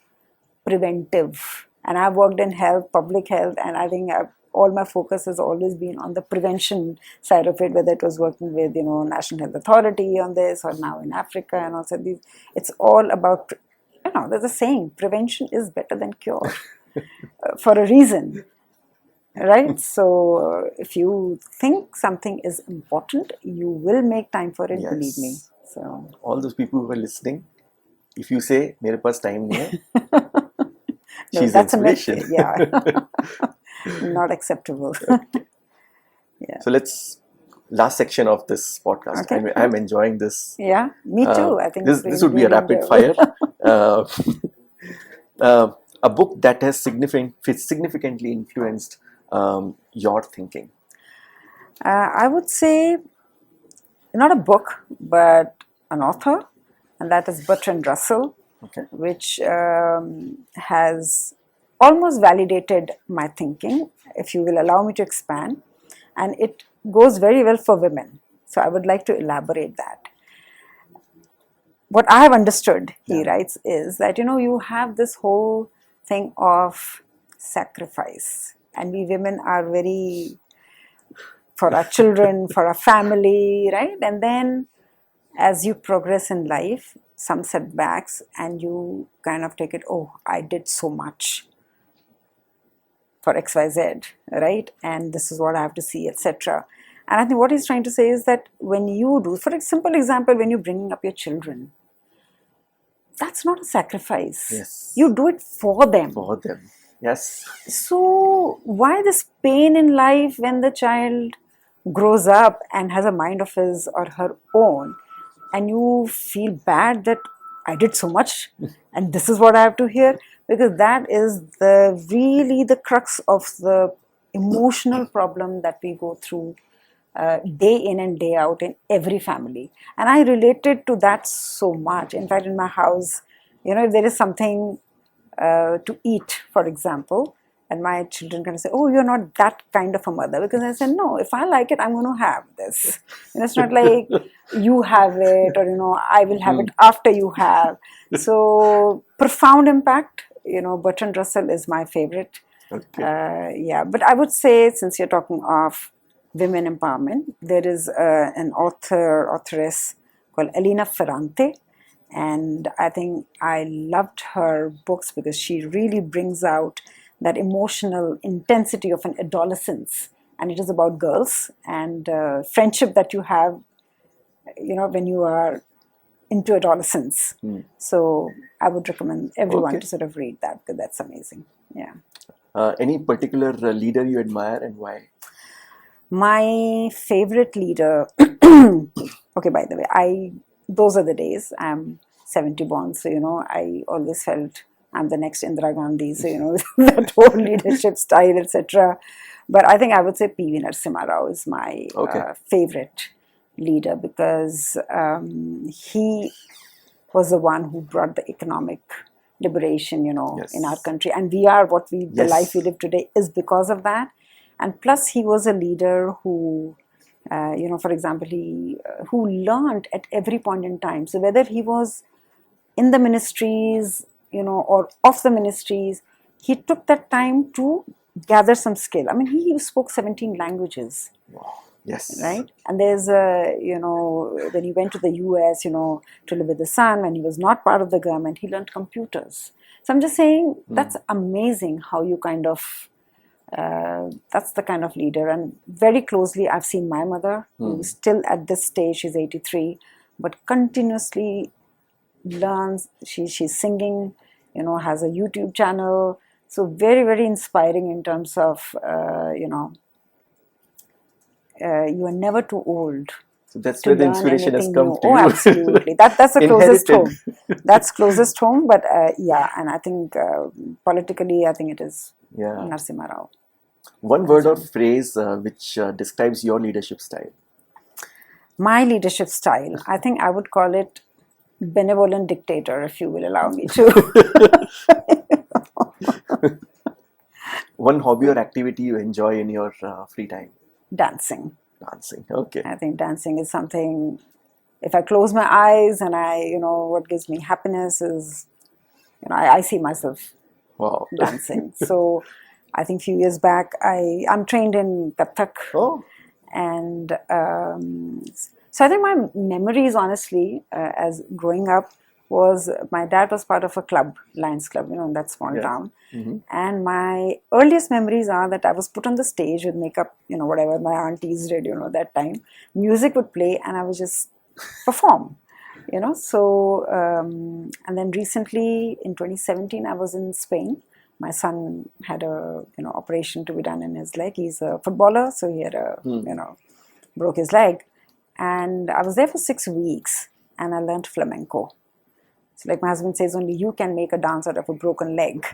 preventive, and I've worked in health, public health, and I think all my focus has always been on the prevention side of it, whether it was working with National Health Authority on this, or now in Africa, and also these. It's all about, there's a saying, prevention is better than cure, for a reason, right? So if you think something is important, you will make time for it. Yes. Believe me. So all those people who are listening, if you say मेरे पास time नहीं है, no, she's that's a myth. inspiration. Yeah. Not acceptable. Yeah. So last section of this podcast. Okay. I'm enjoying this. Yeah, me too. I think it's this would be a really rapid enjoyable. fire. A book that has significantly influenced your thinking? I would say not a book, but an author, and that is Bertrand Russell, Okay. which has almost validated my thinking, if you will allow me to expand. And it goes very well for women. So I would like to elaborate that. What I have understood, he writes, is that, you have this whole thing of sacrifice. And we women are very, for our children, for our family, right? And then as you progress in life, some setbacks, and you kind of take it, oh, I did so much for XYZ, right? And this is what I have to see, etc. And I think what he's trying to say is that when you do, for a simple example, when you're bringing up your children, that's not a sacrifice. Yes. You do it for them. For them. Yes. So why this pain in life when the child grows up and has a mind of his or her own, and you feel bad that I did so much and this is what I have to hear? Because that is really the crux of the emotional problem that we go through day in and day out in every family. And I related to that so much. In fact, in my house, if there is something to eat, for example, and my children kind of say, oh, you're not that kind of a mother. Because I said, no, if I like it, I'm going to have this. It's not like you have it, or, I will have it after you have. So profound impact, Bertrand Russell is my favorite. Okay. But I would say, since you're talking of women empowerment, there is an authoress called Elena Ferrante. And I think I loved her books because she really brings out that emotional intensity of an adolescence. And it is about girls and friendship that you have, when you are into adolescence. So I would recommend everyone to sort of read that, because that's amazing. Yeah. Any particular leader you admire, and why? My favorite leader, okay, by the way, those are the days. I'm 70 born, so, I always felt I'm the next Indira Gandhi, so, that whole leadership style, etc. But I think I would say P.V. Narasimha Rao is my favorite leader, because he was the one who brought the economic liberation, in our country. And we are the life we live today is because of that. And plus, he was a leader who, for example, who learned at every point in time. So whether he was in the ministries, or off the ministries, he took that time to gather some skill. I mean, he spoke 17 languages. Wow. Yes. Right? And there's when he went to the US, to live with his son, when he was not part of the government, he learned computers. So I'm just saying, that's amazing how you kind of, that's the kind of leader. And very closely, I've seen my mother, who's still at this stage, she's 83, but continuously learns. She's singing, has a YouTube channel. So very, very inspiring in terms of, you are never too old. So that's where the inspiration has come new. to you. Oh, absolutely. That's the closest home. That's closest home. But and I think politically, I think it is Narasimha Rao. One word or phrase which describes your leadership style. My leadership style, I think I would call it benevolent dictator, if you will allow me to. One hobby or activity you enjoy in your free time? Dancing. Dancing, okay. I think dancing is something, if I close my eyes and what gives me happiness is, I see myself dancing. So I think a few years back, I'm trained in Kathak. Oh. And so I think my memories, honestly, as growing up, was my dad was part of a club, Lions Club, in that small town. And my earliest memories are that I was put on the stage with makeup, whatever my aunties did, that time. Music would play and I would just perform, So, and then recently in 2017, I was in Spain. My son had a, operation to be done in his leg. He's a footballer, so he had broke his leg. And I was there for 6 weeks and I learned flamenco. So like my husband says, only you can make a dance out of a broken leg.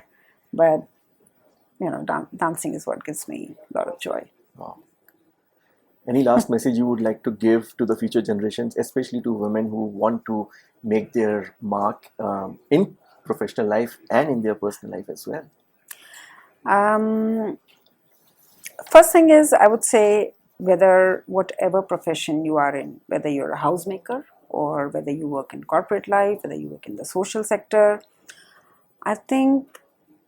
But dancing is what gives me a lot of joy. Wow. Any last message you would like to give to the future generations, especially to women who want to make their mark in professional life and in their personal life as well? First thing is, I would say, whatever profession you are in, whether you're a housemaker or whether you work in corporate life, whether you work in the social sector, I think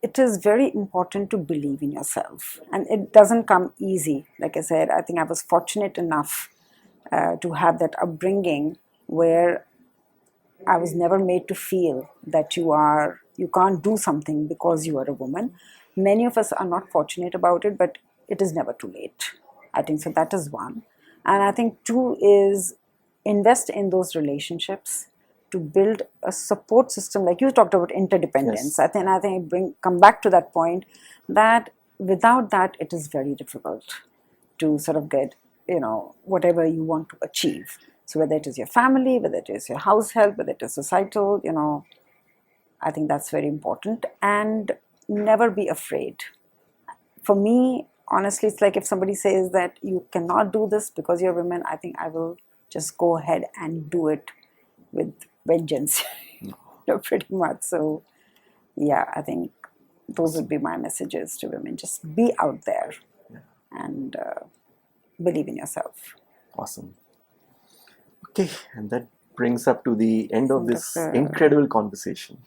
it is very important to believe in yourself. And it doesn't come easy. Like I said, I think I was fortunate enough to have that upbringing where I was never made to feel that you can't do something because you are a woman. Many of us are not fortunate about it, but it is never too late. I think so. That is one. And I think two is invest in those relationships to build a support system. Like you talked about interdependence. Yes. I think come back to that point that without that, it is very difficult to sort of get, whatever you want to achieve. So whether it is your family, whether it is your house help, whether it is societal, I think that's very important. And never be afraid. For me, honestly, it's like if somebody says that you cannot do this because you're a woman, I think I will just go ahead and do it with vengeance, pretty much. So, yeah, I think those would be my messages to women. Just be out there and believe in yourself. Awesome. Okay, and that brings up to the end of this That's, incredible conversation.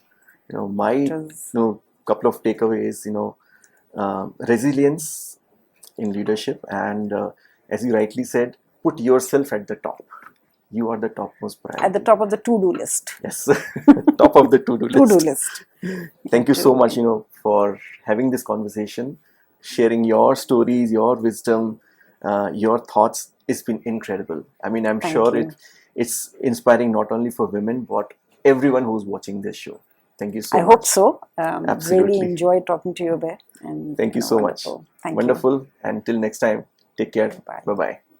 My couple of takeaways. Resilience in leadership, and as you rightly said, put yourself at the top. You are the topmost priority. At the top of the to-do list. Yes, top of the to-do list. To-do list. Thank you so much, for having this conversation, sharing your stories, your wisdom, your thoughts. It's been incredible. I mean, I'm sure it's inspiring not only for women, but everyone who's watching this show. Thank you so much. I hope so. Absolutely. Really enjoyed talking to you, Abhay. And thank you so much. Thank you. Wonderful. Until next time, take care. Bye. Bye-bye.